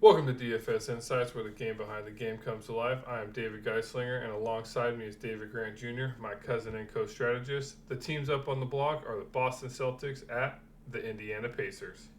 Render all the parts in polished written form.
Welcome to DFS Insights, where the game behind the game comes to life. I am David Geislinger, and alongside me is David Grant Jr., my cousin and co-strategist. The teams up on the block are the Boston Celtics at the Indiana Pacers.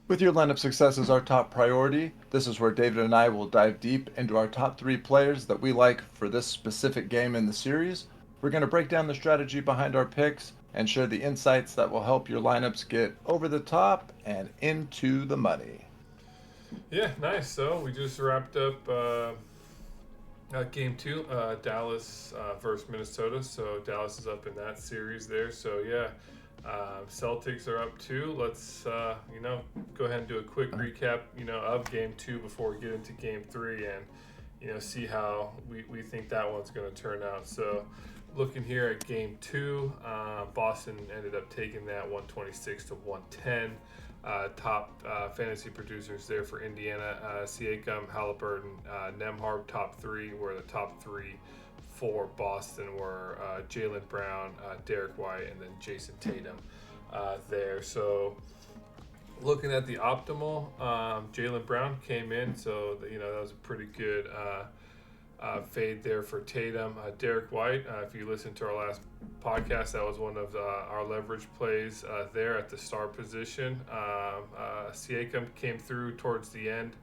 With your lineup success as our top priority, this is where David and I will dive deep into our top three players that we like for this specific game in the series. We're going to break down the strategy behind our picks and share the insights that will help your lineups get over the top and into the money. Yeah, nice. So we just wrapped up game two, Dallas versus Minnesota. So Dallas is up in that series there. So yeah, Celtics are up two. Let's go ahead and do a quick recap of game two before we get into game three and see how we think that one's going to turn out. So looking here at game two, Boston ended up taking that 126 to 110. Top fantasy producers there for Indiana: Siakam, Halliburton, Nemhard. Top three, where the top three for Boston were Jaylen Brown, Derek White, and then Jason Tatum there. So looking at the optimal, Jaylen Brown came in, so that was a pretty good fade there for Tatum. Derek White, if you listened to our last podcast, that was one of our leverage plays there at the star position. Siakam came through towards the end.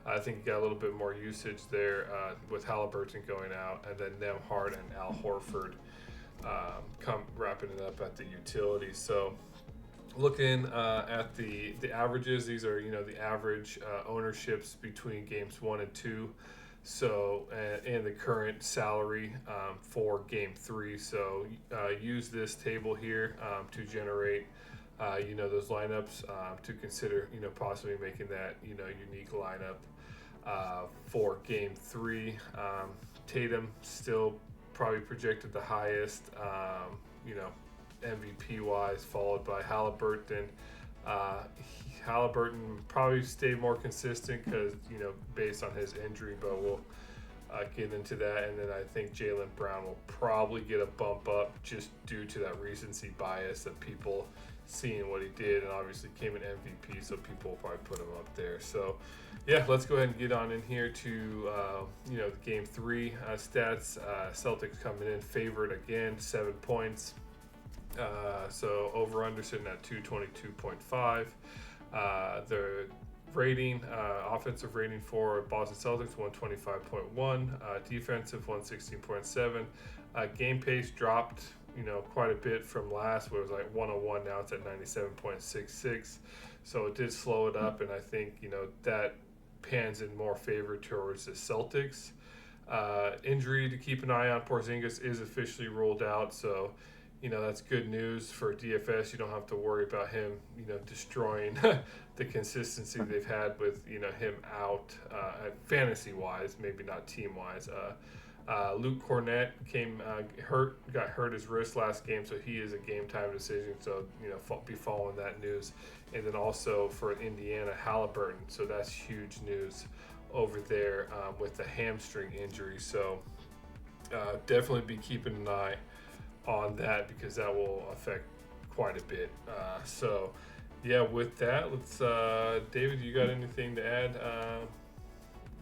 I think he got a little bit more usage there with Halliburton going out, and then Nemhard and Al Horford come wrapping it up at the utilities. So looking at the averages, these are the average ownerships between games one and two. So and the current salary for game three. So use this table here to generate those lineups to consider possibly making that unique lineup for game three. Tatum still probably projected the highest MVP wise, followed by Halliburton. Halliburton probably stayed more consistent because based on his injury, but we'll get into that. And then I think Jaylen Brown will probably get a bump up just due to that recency bias of people seeing what he did, and obviously came in MVP, so people will probably put him up there. So yeah, let's go ahead and get on in here to the game three stats. Celtics coming in favored again, 7 points. So over under sitting at 222.5. The rating, offensive rating for Boston Celtics 125.1, defensive 116.7. Game pace dropped quite a bit from last, where it was like 101. Now it's at 97.66. So it did slow it up, and I think that pans in more favor towards the Celtics. Injury to keep an eye on. Porzingis is officially ruled out, so that's good news for DFS. You don't have to worry about him, destroying the consistency they've had with, him out fantasy-wise, maybe not team-wise. Luke Cornett got hurt his wrist last game, so he is a game-time decision. So, be following that news. And then also for Indiana, Halliburton. So that's huge news over there with the hamstring injury. So definitely be keeping an eye on that, because that will affect quite a bit. So yeah, with that, let's David, you got anything to add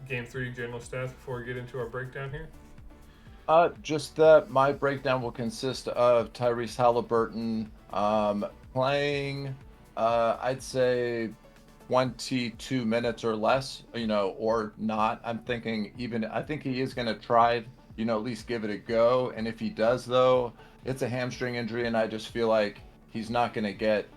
game three general stats before we get into our breakdown here? Just that my breakdown will consist of Tyrese Halliburton playing, I'd say 22 minutes or less, or not. I think he is going to try, at least give it a go. And if he does, though, it's a hamstring injury, and I just feel like he's not going to get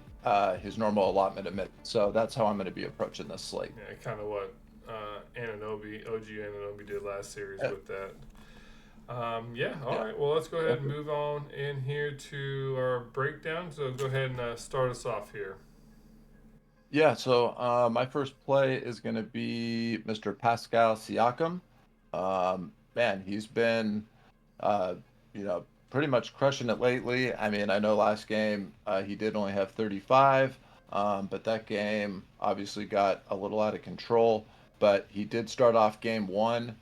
his normal allotment of minutes. So that's how I'm going to be approaching this slate. Yeah, kind of what OG Anunoby did last series with that. All right. Well, let's go ahead and move on in here to our breakdown. So go ahead and start us off here. Yeah, so my first play is going to be Mr. Pascal Siakam. Man, he's been, uh, pretty much crushing it lately. I mean, I know last game he did only have 35, but that game obviously got a little out of control. but he did start off game one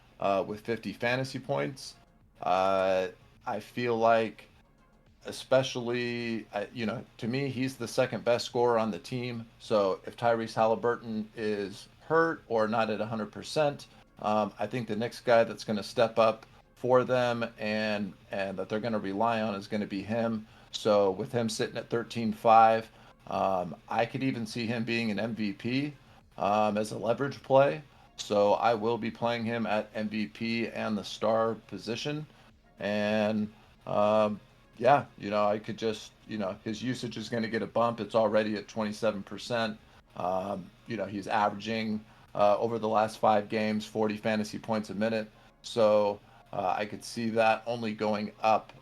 with 50 fantasy points. Uh, I feel like, especially, to me, he's the second best scorer on the team. So if Tyrese Halliburton is hurt or not at 100%, I think the next guy that's going to step up for them and that they're going to rely on is going to be him. So with him sitting at 13.5, I could even see him being an MVP as a leverage play. So I will be playing him at MVP and the star position. And um, yeah, I could just, his usage is going to get a bump. It's already at 27%. He's averaging over the last 5 games 40 fantasy points a minute. So I could see that only going up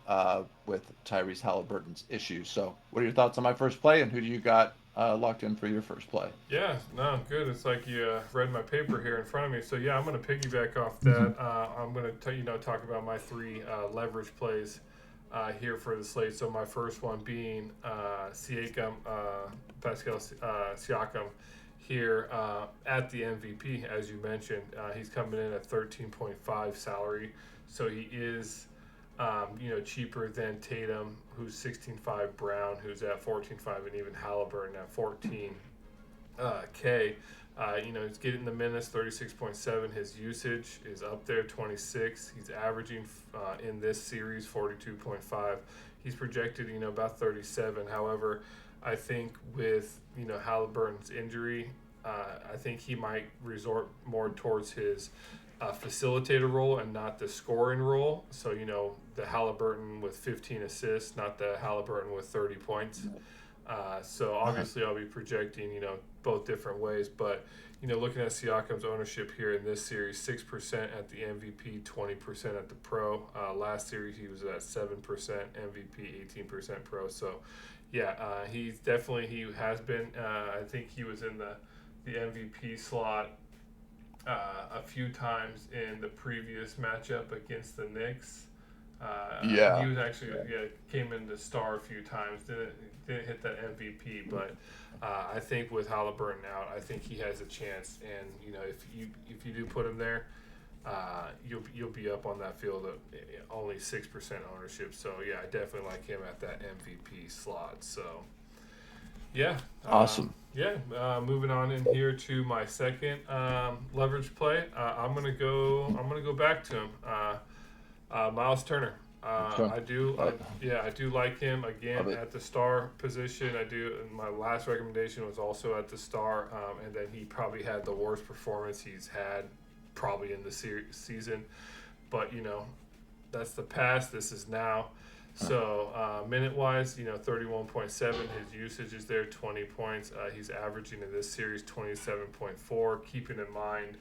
with Tyrese Halliburton's issues. So, what are your thoughts on my first play, and who do you got locked in for your first play? Yeah, no, good. It's like you read my paper here in front of me. So yeah, I'm going to piggyback off that. I'm going to talk about my three leverage plays here for the slate. So my first one being Siakam, Pascal Siakam here at the MVP, as you mentioned. He's coming in at 13.5 salary, so he is cheaper than Tatum, who's 16.5, Brown, who's at 14.5, and even Halliburton at 14. K. He's getting the minutes, 36.7. His usage is up there, 26. He's averaging in this series 42.5. He's projected, about 37. However, I think with Halliburton's injury, I think he might resort more towards his facilitator role and not the scoring role. So the Halliburton with 15 assists, not the Halliburton with 30 points. So obviously I'll be projecting, both different ways, but looking at Siakam's ownership here in this series, 6% at the MVP, 20% at the pro. Last series he was at 7% MVP, 18% pro. So yeah, he has been. I think he was in the MVP slot a few times in the previous matchup against the Knicks. He was actually came in the star a few times. Didn't hit that MVP, but I think with Halliburton out, I think he has a chance. And if you do put him there, you'll be up on that field of only 6% ownership. So yeah, I definitely like him at that MVP slot. So yeah, Awesome. moving on in here to my second leverage play. I'm gonna go back to him. Miles Turner. Sure. I do like him again at the star position. I do. And my last recommendation was also at the star, and then he probably had the worst performance he's had probably in the season. But that's the past. This is now. So minute wise, 31.7. His usage is there, 20 points. He's averaging in this series 27.4. Keeping in mind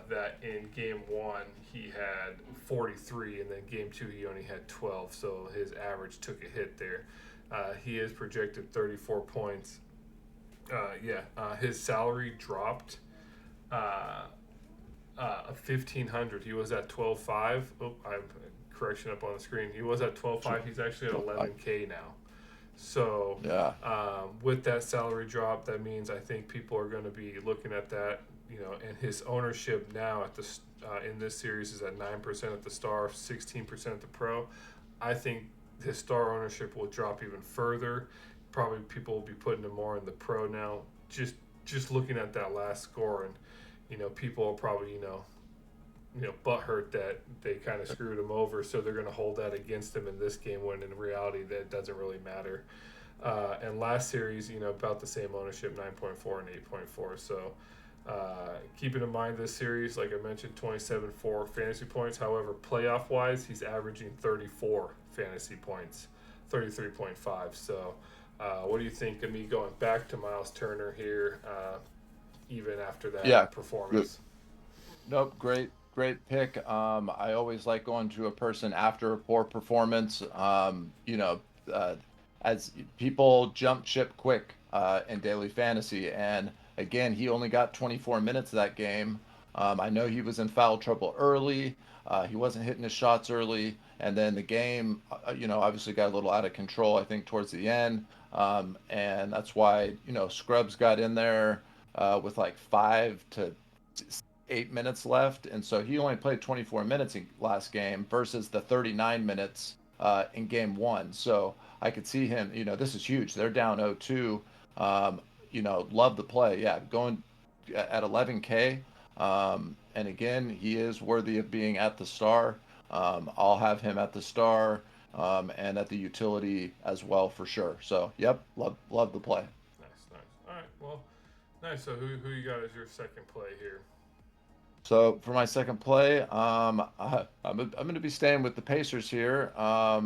that in game one he had 43, and then game two he only had 12. So his average took a hit there. He is projected 34 points. His salary dropped. 1,500. He was at 12.5. Oh, I'm correction up on the screen. He was at 12.5. He's actually at 11K now. So with that salary drop, that means I think people are going to be looking at that. And his ownership now at the in this series is at 9% at the star, 16% at the pro. I think his star ownership will drop even further. Probably people will be putting him more in the pro now. Just looking at that last score, and people are probably butthurt that they kind of screwed him over, so they're going to hold that against him in this game when in reality that doesn't really matter. And last series, about the same ownership, 9.4 and 8.4. So keeping in mind this series, like I mentioned, 27.4 fantasy points. However, playoff wise, he's averaging 34 fantasy points, 33.5. So what do you think of me going back to Miles Turner here, even after that performance? Nope, great pick. I always like going to a person after a poor performance. As people jump ship quick in daily fantasy, and again, he only got 24 minutes of that game. I know he was in foul trouble early. He wasn't hitting his shots early, and then the game, obviously got a little out of control, I think, towards the end. And that's why, Scrubs got in there with like 5 to 8 minutes left, and so he only played 24 minutes in last game versus the 39 minutes in game one. So I could see him. This is huge. They're down 0-2. Love the play. Yeah, going at 11K. And again, he is worthy of being at the star. I'll have him at the star and at the utility as well for sure. So, yep, love the play. Nice, nice. All right, well, nice. So who you got as your second play here? So for my second play, I'm going to be staying with the Pacers here. A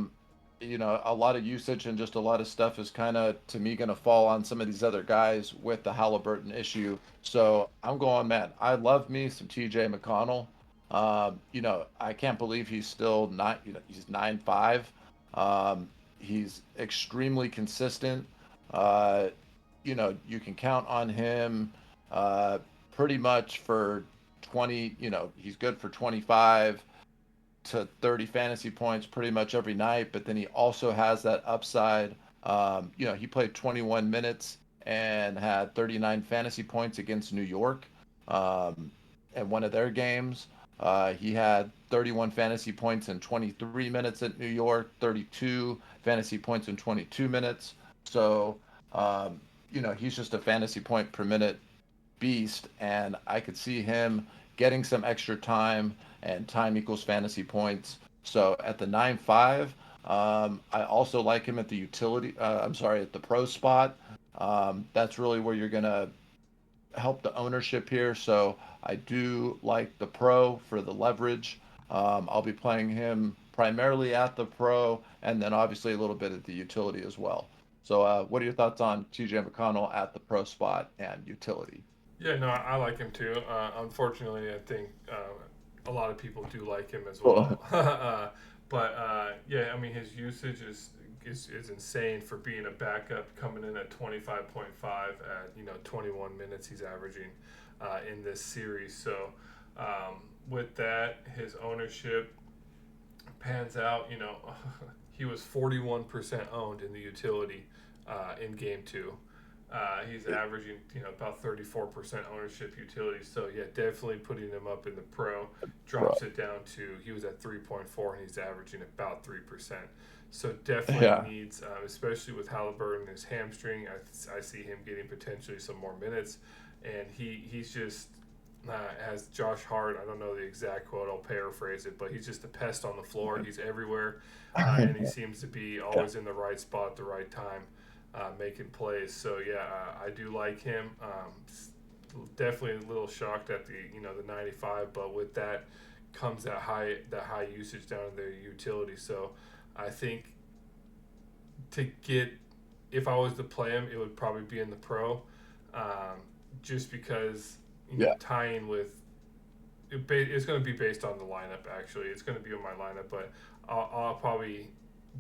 lot of usage and just a lot of stuff is kind of, to me, going to fall on some of these other guys with the Halliburton issue. So I'm going, man, I love me some TJ McConnell. I can't believe he's still not, he's 9'5". He's extremely consistent. Uh, you can count on him pretty much for 20, he's good for 25 to 30 fantasy points pretty much every night, but then he also has that upside. He played 21 minutes and had 39 fantasy points against New York in one of their games. He had 31 fantasy points in 23 minutes at New York, 32 fantasy points in 22 minutes. So, he's just a fantasy point per minute beast, and I could see him getting some extra time, and time equals fantasy points. So at the 9-5, I also like him at the utility. I'm sorry, at the pro spot. That's really where you're gonna help the ownership here. So I do like the pro for the leverage. I'll be playing him primarily at the pro, and then obviously a little bit at the utility as well. So, what are your thoughts on TJ McConnell at the pro spot and utility? Yeah, no, I like him too. Unfortunately, I think a lot of people do like him as Cool. well. But yeah, I mean, his usage is insane for being a backup, coming in at 25.5 at 21 minutes he's averaging in this series. So with that, his ownership pans out. He was 41% owned in the utility in game two. He's averaging, about 34% ownership utility. So yeah, definitely putting him up in the pro drops it down to, he was at 3.4 and he's averaging about 3%. So definitely Yeah. needs, especially with Halliburton his hamstring. I see him getting potentially some more minutes, and he's just as Josh Hart. I don't know the exact quote. I'll paraphrase it, but he's just a pest on the floor. He's everywhere, and he seems to be Yeah. always in the right spot at the right time, making plays. So yeah, I do like him. Definitely a little shocked at the 95, but with that comes that high usage down in their utility. So I think to get, if I was to play him, it would probably be in the pro, um, just because Yeah. tying with it's going to be based on the lineup. Actually, it's going to be on my lineup, but I'll probably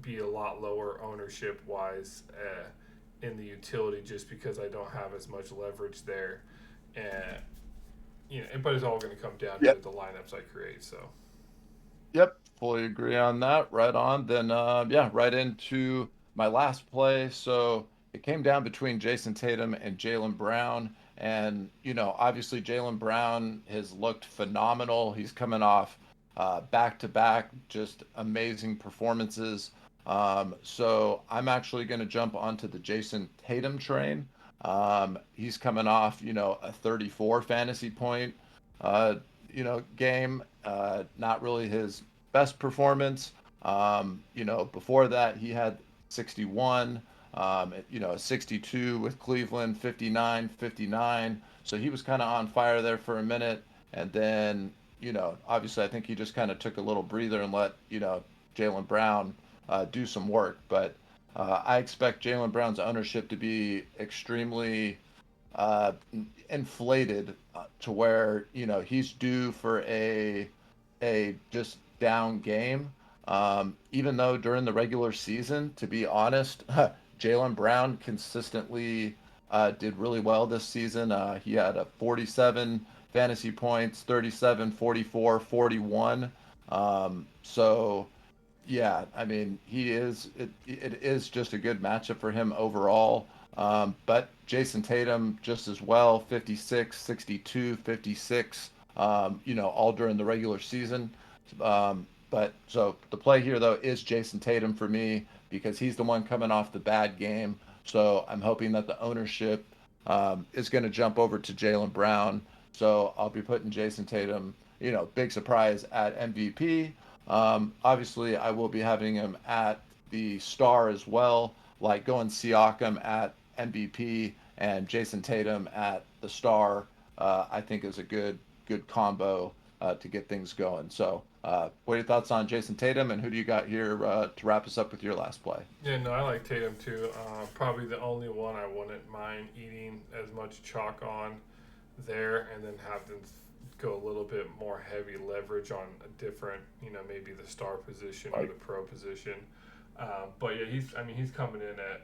be a lot lower ownership wise in the utility just because I don't have as much leverage there, and but it's all going to come down to Yep. the lineups I create. So Yep. Fully agree on that. Right on. Then, yeah, right into my last play. So it came down between Jason Tatum and Jaylen Brown. And, obviously Jaylen Brown has looked phenomenal. He's coming off back to back, just amazing performances. So I'm actually going to jump onto the Jason Tatum train. He's coming off, a 34 fantasy point, game. Not really his best performance. Before that, he had 61, 62 with Cleveland, 59, 59. So he was kind of on fire there for a minute. And then, obviously, I think he just kind of took a little breather and let, Jaylen Brown do some work. But I expect Jaylen Brown's ownership to be extremely uh, inflated to where he's due for a just down game. Even though during the regular season, to be honest, Jaylen Brown consistently did really well this season. He had a 47 fantasy points, 37, 44, 41. So yeah, I mean, it is just a good matchup for him overall. But Jason Tatum just as well, 56, 62, 56, all during the regular season. But so the play here, though, is Jason Tatum for me because he's the one coming off the bad game. So I'm hoping that the ownership is going to jump over to Jaylen Brown. So I'll be putting Jason Tatum, big surprise at MVP. Obviously, I will be having him at the star as well, like going Siakam at MVP and Jason Tatum at the star. I think is a good combo to get things going. So, what are your thoughts on Jason Tatum, and who do you got here to wrap us up with your last play? Yeah, no, I like Tatum too. Probably the only one I wouldn't mind eating as much chalk on there, and then have them go a little bit more heavy leverage on a different, maybe the star position or the pro position. But yeah, he's coming in at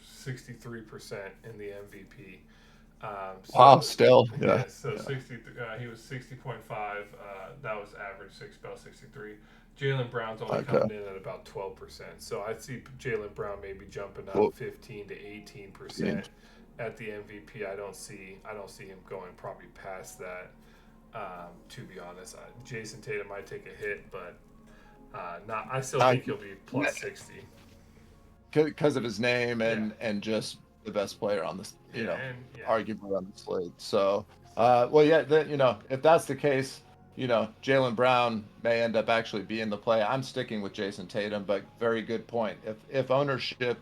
63% in the MVP. Wow, So still, yeah, yeah, so yeah. 60. He was 60.5. That was average about 63. Jalen Brown's only Okay. coming in at about 12%. So I see Jalen Brown maybe jumping up Well, 15 to I mean, 18% at the MVP. I don't see him going probably past that. To be honest, Jason Tatum might take a hit, but not. I still I, think he'll be plus 60. because of his name Yeah, and just the best player on this, yeah, and yeah, arguably on the slate. So, well, yeah, then if that's the case, Jalen Brown may end up actually being the play. I'm sticking with Jason Tatum, but very good point. If ownership,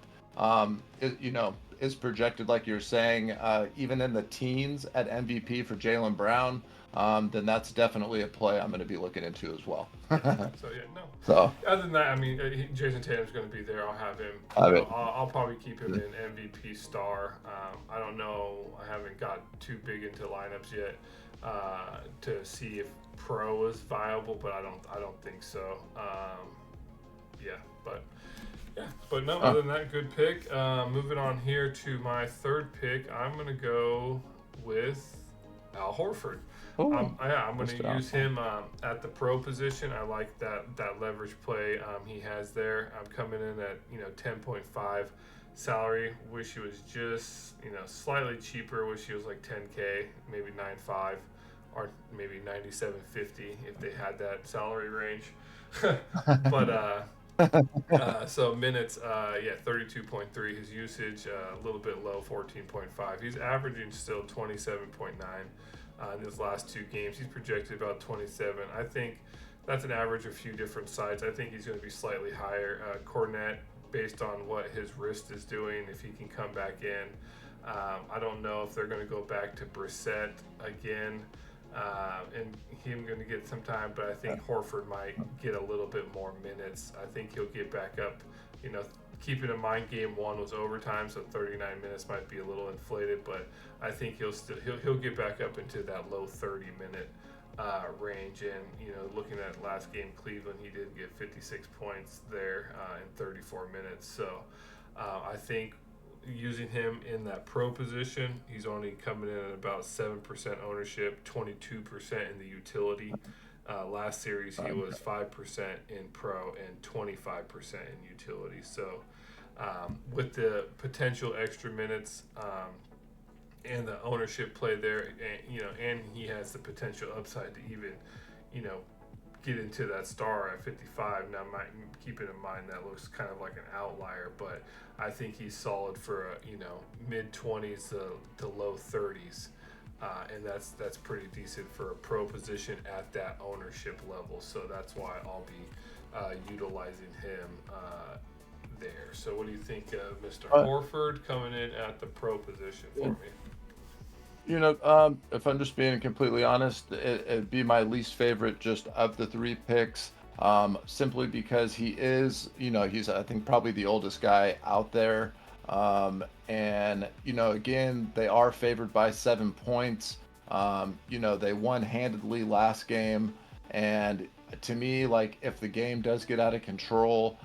is projected like you're saying, even in the teens at MVP for Jalen Brown, then that's definitely a play I'm going to be looking into as well. yeah. So yeah, no. So, Other than that, I mean, Jason Tatum's going to be there. I'll have him. I mean, I'll probably keep him in MVP star. I don't know. I haven't got too big into lineups yet to see if pro is viable, but I don't think so. Yeah, but no. uh, Other than that, good pick. Moving on here to my third pick, I'm gonna go with Al Horford. oh, I'm going to Mr. use him at the pro position. I like that leverage play he has there. I'm coming in at 10.5 salary. Wish he was just slightly cheaper. Wish he was like 10K, maybe 9.5, or maybe 97.50 if they had that salary range. But so minutes, yeah, 32.3. His usage a little bit low, 14.5. He's averaging still 27.9 in his last two games. He's projected about 27. I think that's an average of a few different sides. I think he's going to be slightly higher. Cornet, based on what his wrist is doing, if he can come back in. I don't know if they're going to go back to Brissett again. And him going to get some time, but I think Horford might get a little bit more minutes. I think he'll get back up. You know, keeping in mind game one was overtime, so 39 minutes might be a little inflated, but I think he'll get back up into that low 30-minute range. And looking at last game Cleveland, he did get 56 points there in 34 minutes. So I think using him in that pro position, he's only coming in at about 7% ownership, 22% in the utility. Last series, he was 5% in pro and 25% in utility. So, with the potential extra minutes and the ownership play there, and he has the potential upside to even, you know, get into that star at 55. Now, keeping in mind that looks kind of like an outlier, but I think he's solid for mid 20s to low 30s, and that's pretty decent for a pro position at that ownership level. So that's why I'll be utilizing him there. So what do you think of Mr. uh, Horford coming in at the pro position for me? If I'm just being completely honest, it'd be my least favorite just of the three picks, simply because he is, he's, I think, probably the oldest guy out there. And, again, they are favored by 7 points. They won handedly last game. And to me, like, if the game does get out of control,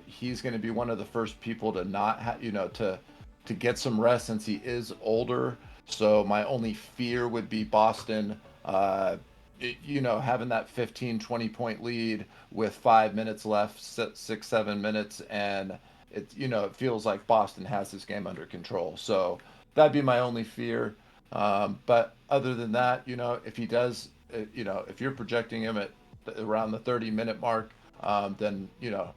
he's going to be one of the first people to not have, to get some rest since he is older. So my only fear would be Boston, having that 15, 20 point lead with 5 minutes left, 6, 7 minutes, and it feels like Boston has this game under control. So that'd be my only fear. But other than that, if he does, if you're projecting him at around the 30-minute mark, then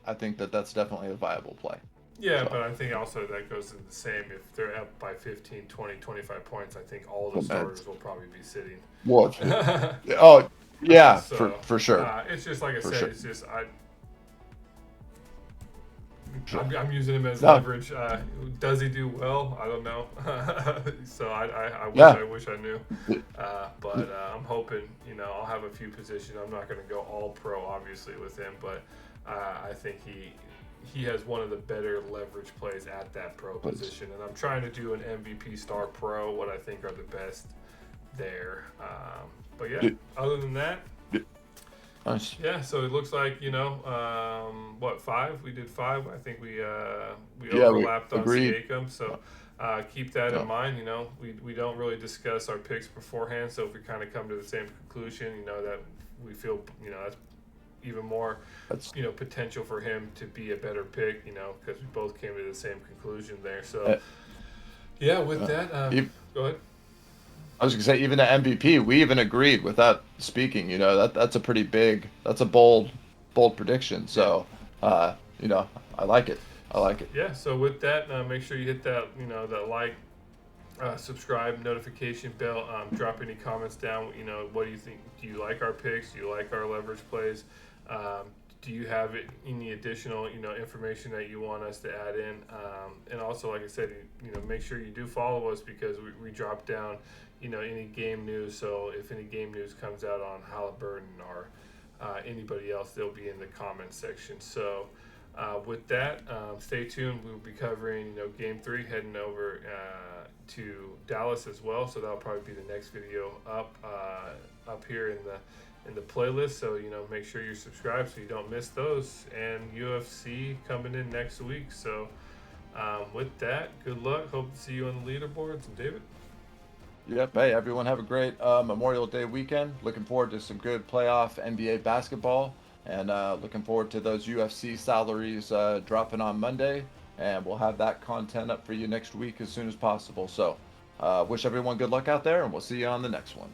I think that's definitely a viable play. Yeah, So, but I think also that goes in the same. If they're up by 15, 20, 25 points, I think all the starters will probably be sitting. well, oh yeah, So for sure, it's just like I for said. sure. It's just Sure. I'm using him as No, leverage. Does he do well? I don't know. So yeah, I wish I knew. But I'm hoping, I'll have a few positions. I'm not going to go all pro, obviously, with him, but I think he has one of the better leverage plays at that pro position. And I'm trying to do an MVP star pro, what I think are the best there. But yeah, other than that, nice. yeah, so it looks like what 5? We did 5. I think we Yeah, we overlapped on agreed. Siakam, so keep that Yeah, in mind. We don't really discuss our picks beforehand, so if we kind of come to the same conclusion, that we feel that's even more that's potential for him to be a better pick, because we both came to the same conclusion there. So yeah, with that, go ahead. I was gonna say even the MVP, we even agreed without speaking. That's a pretty big, that's a bold prediction. Yeah. So, uh, I like it. I like it. Yeah, so with that, make sure you hit that, that like, subscribe, notification bell. Drop any comments down. What do you think? Do you like our picks? Do you like our leverage plays? Do you have any additional, information that you want us to add in? And also, like I said, make sure you do follow us because we drop down, any game news. So if any game news comes out on Halliburton or anybody else, they'll be in the comments section. So. With that, stay tuned. We'll be covering, Game 3, heading over to Dallas as well. So that'll probably be the next video up here in the playlist. So make sure you're subscribed so you don't miss those. And UFC coming in next week. So with that, good luck. Hope to see you on the leaderboards. And David. Yep. Hey, everyone, have a great Memorial Day weekend. Looking forward to some good playoff NBA basketball. And looking forward to those UFC salaries dropping on Monday. And we'll have that content up for you next week as soon as possible. So wish everyone good luck out there, and we'll see you on the next one.